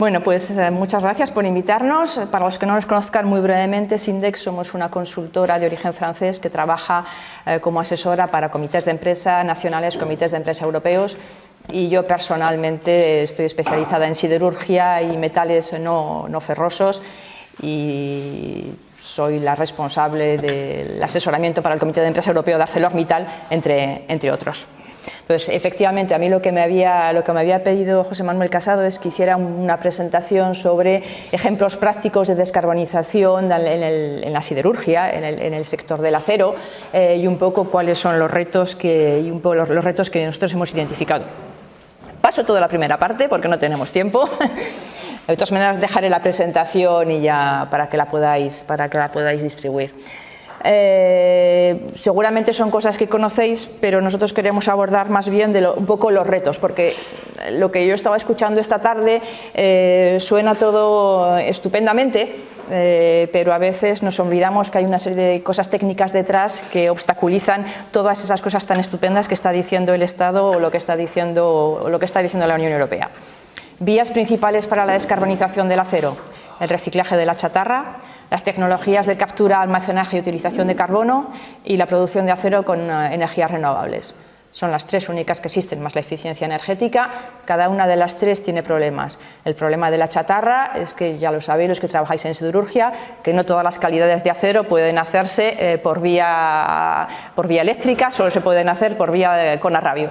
Bueno, pues muchas gracias por invitarnos. Para los que no nos conozcan muy brevemente, Sindex somos una consultora de origen francés que trabaja como asesora para comités de empresa nacionales, comités de empresa europeos, y yo personalmente estoy especializada en siderurgia y metales no ferrosos y soy la responsable del asesoramiento para el Comité de Empresa Europeo de ArcelorMittal, entre otros. Entonces, efectivamente, a mí lo que me había pedido José Manuel Casado es que hiciera una presentación sobre ejemplos prácticos de descarbonización en la siderurgia, en el sector del acero, y un poco cuáles son los retos que nosotros hemos identificado. Paso toda la primera parte porque no tenemos tiempo. De todas maneras, dejaré la presentación y ya para que la podáis distribuir. Seguramente son cosas que conocéis, pero nosotros queremos abordar más bien un poco los retos, porque lo que yo estaba escuchando esta tarde suena todo estupendamente, pero a veces nos olvidamos que hay una serie de cosas técnicas detrás que obstaculizan todas esas cosas tan estupendas que está diciendo el Estado o lo que está diciendo la Unión Europea. Vías principales para la descarbonización del acero: el reciclaje de la chatarra, las tecnologías de captura, almacenaje y utilización de carbono y la producción de acero con energías renovables. Son las tres únicas que existen, más la eficiencia energética. Cada una de las tres tiene problemas. El problema de la chatarra es que, ya lo sabéis los que trabajáis en siderurgia, que no todas las calidades de acero pueden hacerse por vía eléctrica, solo se pueden hacer por vía con arrabio.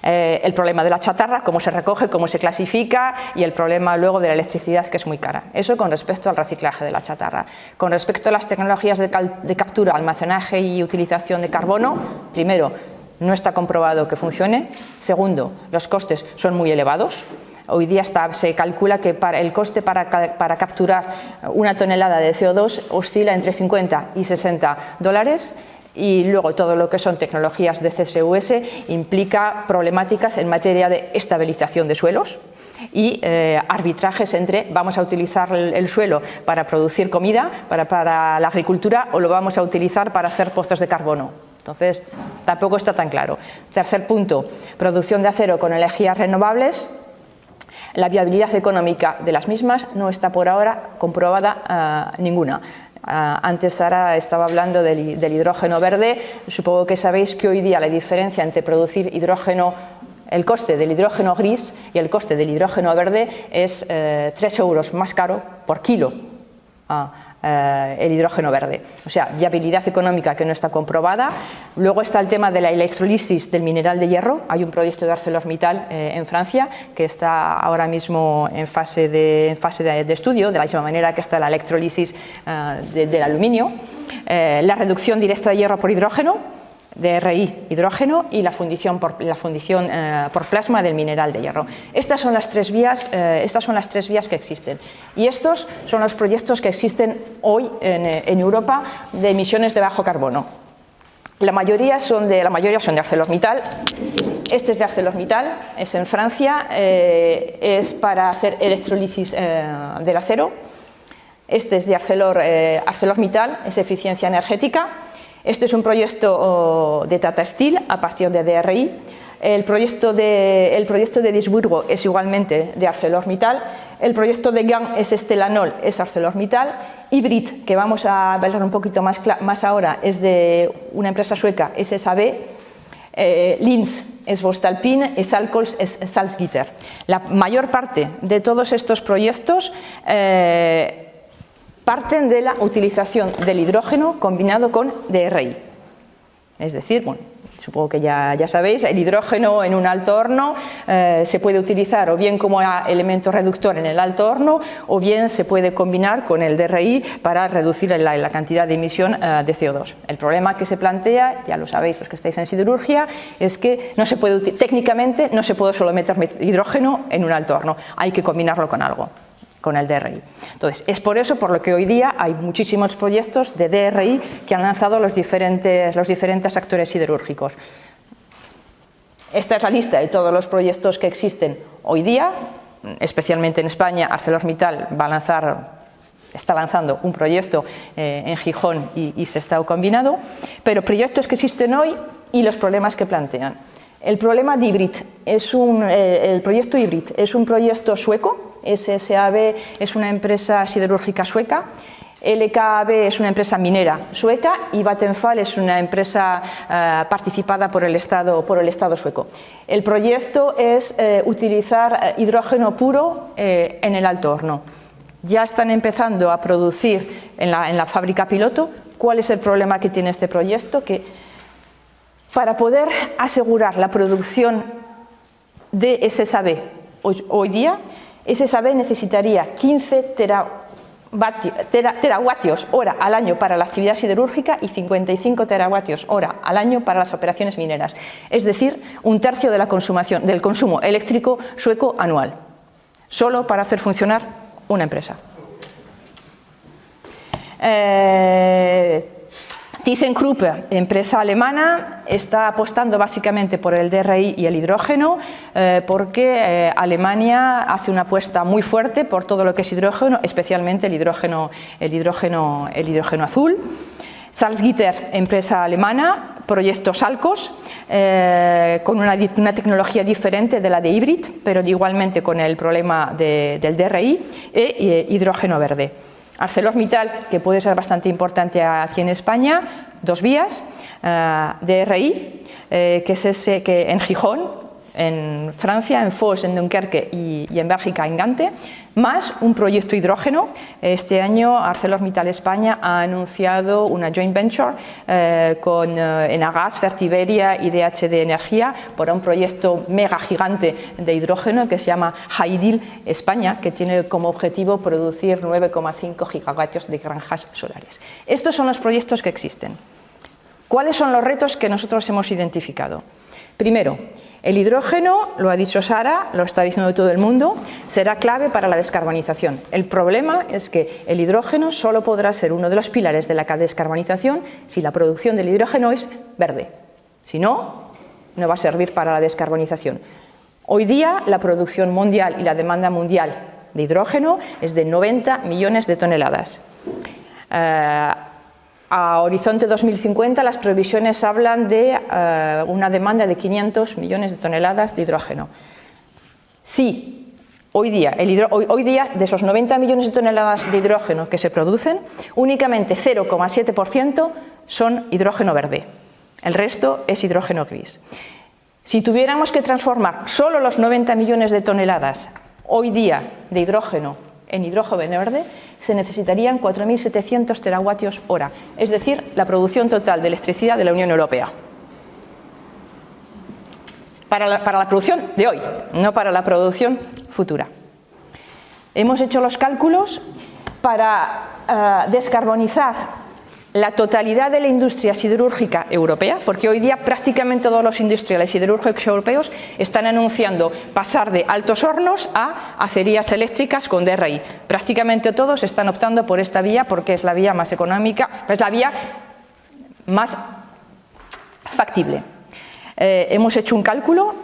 El problema de la chatarra, cómo se recoge, cómo se clasifica, y el problema luego de la electricidad, que es muy cara. Eso con respecto al reciclaje de la chatarra. Con respecto a las tecnologías de captura, almacenaje y utilización de carbono, primero, no está comprobado que funcione. Segundo, los costes son muy elevados. Hoy día se calcula que el coste para capturar una tonelada de CO2 oscila entre 50 y 60 dólares. Y luego todo lo que son tecnologías de CSUS implica problemáticas en materia de estabilización de suelos y arbitrajes entre vamos a utilizar el suelo para producir comida, para la agricultura, o lo vamos a utilizar para hacer pozos de carbono. Entonces, tampoco está tan claro. Tercer punto, producción de acero con energías renovables. La viabilidad económica de las mismas no está por ahora comprobada ninguna. Antes Sara estaba hablando del hidrógeno verde. Supongo que sabéis que hoy día la diferencia entre producir hidrógeno, el coste del hidrógeno gris y el coste del hidrógeno verde es 3 euros más caro por kilo. El hidrógeno verde, o sea, viabilidad económica que no está comprobada. Luego está el tema de la electrolisis del mineral de hierro. Hay un proyecto de ArcelorMittal en Francia que está ahora mismo en fase de estudio, de la misma manera que está la electrolisis del aluminio. La reducción directa de hierro por hidrógeno, DRI, hidrógeno, y la fundición por plasma del mineral de hierro. Estas son las tres vías que existen, y estos son los proyectos que existen hoy en Europa de emisiones de bajo carbono. La mayoría son de ArcelorMittal. Este es de ArcelorMittal, es en Francia, es para hacer electrólisis del acero. Este es de ArcelorMittal, es eficiencia energética. Este es un proyecto de Tata Steel a partir de DRI. El proyecto de Duisburgo es igualmente de ArcelorMittal. El proyecto de Gand es Stellanol, es ArcelorMittal. Hybrid, que vamos a hablar un poquito más ahora, es de una empresa sueca, es SSAB. Linz es Voestalpine y Salzgitter es Salzgitter. La mayor parte de todos estos proyectos parten de la utilización del hidrógeno combinado con DRI. Es decir, bueno, supongo que ya sabéis, el hidrógeno en un alto horno se puede utilizar o bien como elemento reductor en el alto horno, o bien se puede combinar con el DRI para reducir la cantidad de emisión de CO2. El problema que se plantea, ya lo sabéis los que estáis en siderurgia, es que técnicamente no se puede solo meter hidrógeno en un alto horno, hay que combinarlo con algo, con el DRI. Entonces, es por eso por lo que hoy día hay muchísimos proyectos de DRI que han lanzado los diferentes actores siderúrgicos. Esta es la lista de todos los proyectos que existen hoy día, especialmente en España. ArcelorMittal está lanzando un proyecto en Gijón y Sestao combinado, pero proyectos que existen hoy y los problemas que plantean. El problema de Hybrid el proyecto Hybrid es un proyecto sueco SSAB es una empresa siderúrgica sueca, LKAB es una empresa minera sueca y Vattenfall es una empresa participada por el Estado sueco. El proyecto es utilizar hidrógeno puro en el alto horno. Ya están empezando a producir en la fábrica piloto. ¿Cuál es el problema que tiene este proyecto? Que para poder asegurar la producción de SSAB hoy día, SSAB necesitaría 15 terawatios hora al año para la actividad siderúrgica y 55 terawatios hora al año para las operaciones mineras, es decir, un tercio de la consumación, del consumo eléctrico sueco anual, solo para hacer funcionar una empresa. ThyssenKrupp, empresa alemana, está apostando básicamente por el DRI y el hidrógeno porque Alemania hace una apuesta muy fuerte por todo lo que es hidrógeno, especialmente el hidrógeno azul. Salzgitter, empresa alemana, proyecto Salcos, con una tecnología diferente de la de Hybrid, pero igualmente con el problema del DRI e hidrógeno verde. ArcelorMittal, que puede ser bastante importante aquí en España, 2 vías, DRI, que es ese que en Gijón, en Francia, en Fos, en Dunkerque y en Bélgica, en Gante, más un proyecto hidrógeno. Este año ArcelorMittal España ha anunciado una joint venture con Enagas, Fertiberia y DHD Energía para un proyecto mega gigante de hidrógeno que se llama Haidil España, que tiene como objetivo producir 9,5 gigavatios de granjas solares. Estos son los proyectos que existen. ¿Cuáles son los retos que nosotros hemos identificado? Primero, el hidrógeno, lo ha dicho Sara, lo está diciendo todo el mundo, será clave para la descarbonización. El problema es que el hidrógeno solo podrá ser uno de los pilares de la descarbonización si la producción del hidrógeno es verde. Si no, no va a servir para la descarbonización. Hoy día la producción mundial y la demanda mundial de hidrógeno es de 90 millones de toneladas. A horizonte 2050 las previsiones hablan de una demanda de 500 millones de toneladas de hidrógeno. Sí, hoy día de esos 90 millones de toneladas de hidrógeno que se producen, únicamente 0,7% son hidrógeno verde. El resto es hidrógeno gris. Si tuviéramos que transformar solo los 90 millones de toneladas hoy día de hidrógeno en hidrógeno verde, se necesitarían 4.700 terawatios hora, es decir, la producción total de electricidad de la Unión Europea. Para la producción de hoy, no para la producción futura. Hemos hecho los cálculos para descarbonizar la totalidad de la industria siderúrgica europea, porque hoy día prácticamente todos los industriales siderúrgicos europeos están anunciando pasar de altos hornos a acerías eléctricas con DRI. Prácticamente todos están optando por esta vía porque es la vía más económica, es la vía más factible. Hemos hecho un cálculo,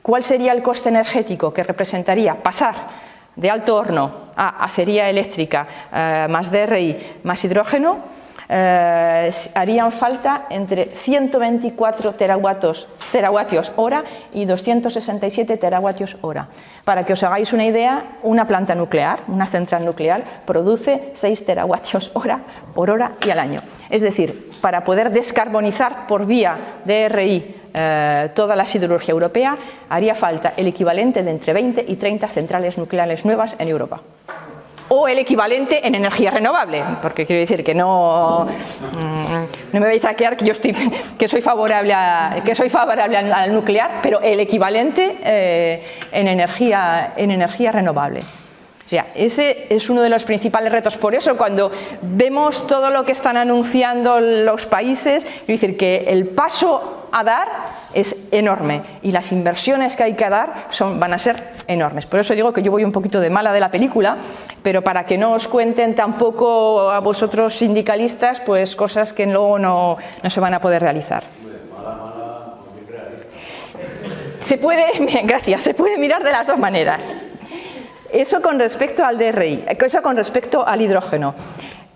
¿cuál sería el coste energético que representaría pasar de alto horno a acería eléctrica más DRI más hidrógeno? Harían falta entre 124 terawatios hora y 267 terawatios hora. Para que os hagáis una idea, una planta nuclear, una central nuclear, produce 6 terawatios hora por hora y al año. Es decir, para poder descarbonizar por vía DRI toda la siderurgia europea, haría falta el equivalente de entre 20 y 30 centrales nucleares nuevas en Europa. O el equivalente en energía renovable, porque quiero decir que no me vais a quedar que soy favorable al nuclear, pero el equivalente en energía renovable. O sea, ese es uno de los principales retos. Por eso, cuando vemos todo lo que están anunciando los países, es decir, que el paso a dar es enorme y las inversiones que hay que dar van a ser enormes. Por eso digo que yo voy un poquito de mala de la película, pero para que no os cuenten tampoco a vosotros sindicalistas pues cosas que luego no se van a poder realizar. Se puede mirar de las dos maneras. Eso con respecto al DRI, eso con respecto al hidrógeno.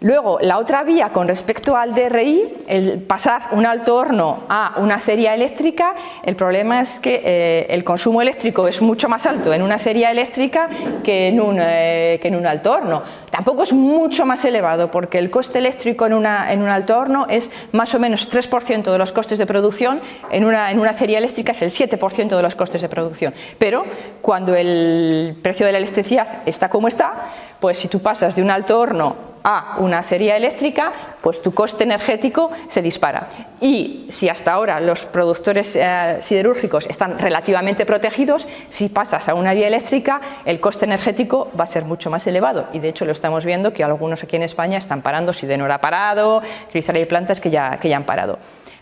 Luego, la otra vía con respecto al DRI, el pasar un alto horno a una acería eléctrica, el problema es que el consumo eléctrico es mucho más alto en una acería eléctrica que en un alto horno. Tampoco es mucho más elevado, porque el coste eléctrico en un alto horno es más o menos 3% de los costes de producción, en una acería eléctrica es el 7% de los costes de producción. Pero cuando el precio de la electricidad está como está, pues si tú pasas de un alto horno a una acería eléctrica, pues tu coste energético se dispara. Y si hasta ahora los productores siderúrgicos están relativamente protegidos, si pasas a una vía eléctrica, el coste energético va a ser mucho más elevado. Y de hecho lo estamos viendo que algunos aquí en España están parando, Sidenor ha parado, hay plantas que ya han parado.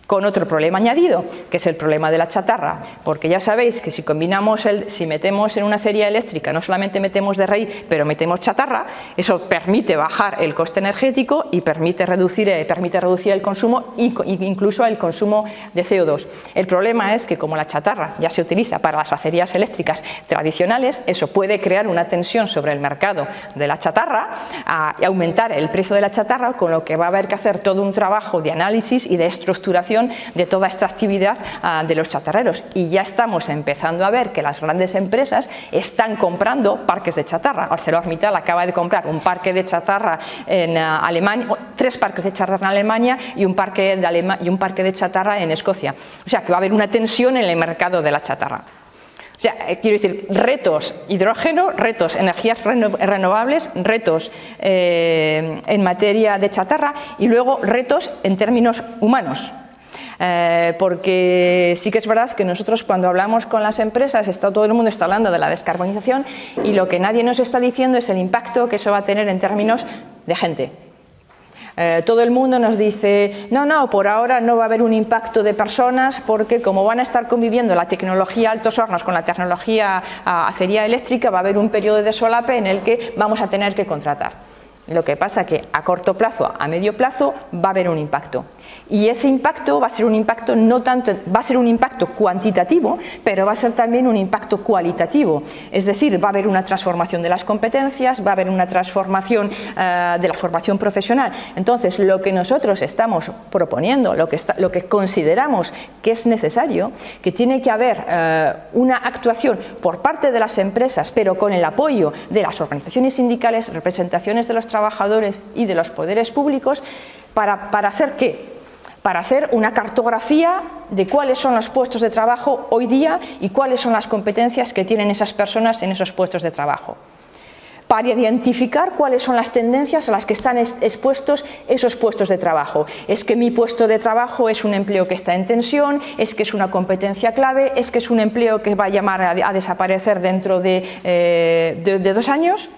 Con otro problema añadido, que es el problema de la chatarra, porque ya sabéis que si metemos en una acería eléctrica, no solamente metemos DRI, pero metemos chatarra, eso permite bajar el coste energético y permite reducir el consumo, incluso el consumo de CO2. El problema es que como la chatarra ya se utiliza para las acerías eléctricas tradicionales, eso puede crear una tensión sobre el mercado de la chatarra y aumentar el precio de la chatarra, con lo que va a haber que hacer todo un trabajo de análisis y de estructuración de toda esta actividad de los chatarreros. Y ya estamos empezando a ver que las grandes empresas están comprando parques de chatarra. ArcelorMittal acaba de comprar un parque de chatarra en Alemania, 3 parques de chatarra en Alemania y un parque de chatarra en Escocia. O sea que va a haber una tensión en el mercado de la chatarra. O sea, quiero decir, retos hidrógeno, retos energías renovables, retos en materia de chatarra y luego retos en términos humanos. Porque sí que es verdad que nosotros cuando hablamos con las empresas, todo el mundo está hablando de la descarbonización y lo que nadie nos está diciendo es el impacto que eso va a tener en términos de gente. Todo el mundo nos dice, no, por ahora no va a haber un impacto de personas porque como van a estar conviviendo la tecnología altos hornos con la tecnología acería eléctrica, va a haber un periodo de solape en el que vamos a tener que contratar. Lo que pasa es que a corto plazo, a medio plazo, va a haber un impacto. Y ese impacto va a ser un impacto va a ser un impacto cuantitativo, pero va a ser también un impacto cualitativo. Es decir, va a haber una transformación de las competencias, va a haber una transformación de la formación profesional. Entonces, lo que nosotros estamos proponiendo, lo que consideramos que es necesario, que tiene que haber una actuación por parte de las empresas, pero con el apoyo de las organizaciones sindicales, representaciones de los trabajadores y de los poderes públicos, ¿para hacer qué? Para hacer una cartografía de cuáles son los puestos de trabajo hoy día y cuáles son las competencias que tienen esas personas en esos puestos de trabajo. Para identificar cuáles son las tendencias a las que están expuestos esos puestos de trabajo. Es que mi puesto de trabajo es un empleo que está en tensión, es que es una competencia clave, es que es un empleo que va a llamar a desaparecer dentro de 2 años.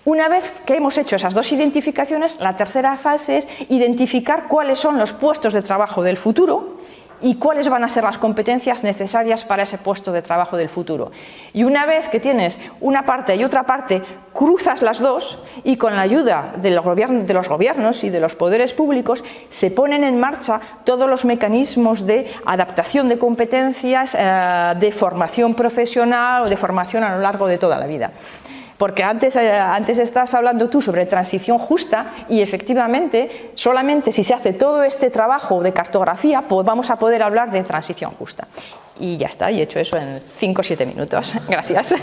Una vez que hemos hecho esas 2 identificaciones, la tercera fase es identificar cuáles son los puestos de trabajo del futuro y cuáles van a ser las competencias necesarias para ese puesto de trabajo del futuro. Y una vez que tienes una parte y otra parte, cruzas las dos y con la ayuda de los gobiernos y de los poderes públicos se ponen en marcha todos los mecanismos de adaptación de competencias, de formación profesional o de formación a lo largo de toda la vida. Porque antes estás hablando tú sobre transición justa y efectivamente solamente si se hace todo este trabajo de cartografía pues vamos a poder hablar de transición justa. Y ya está, y he hecho eso en 5 o 7 minutos. Gracias.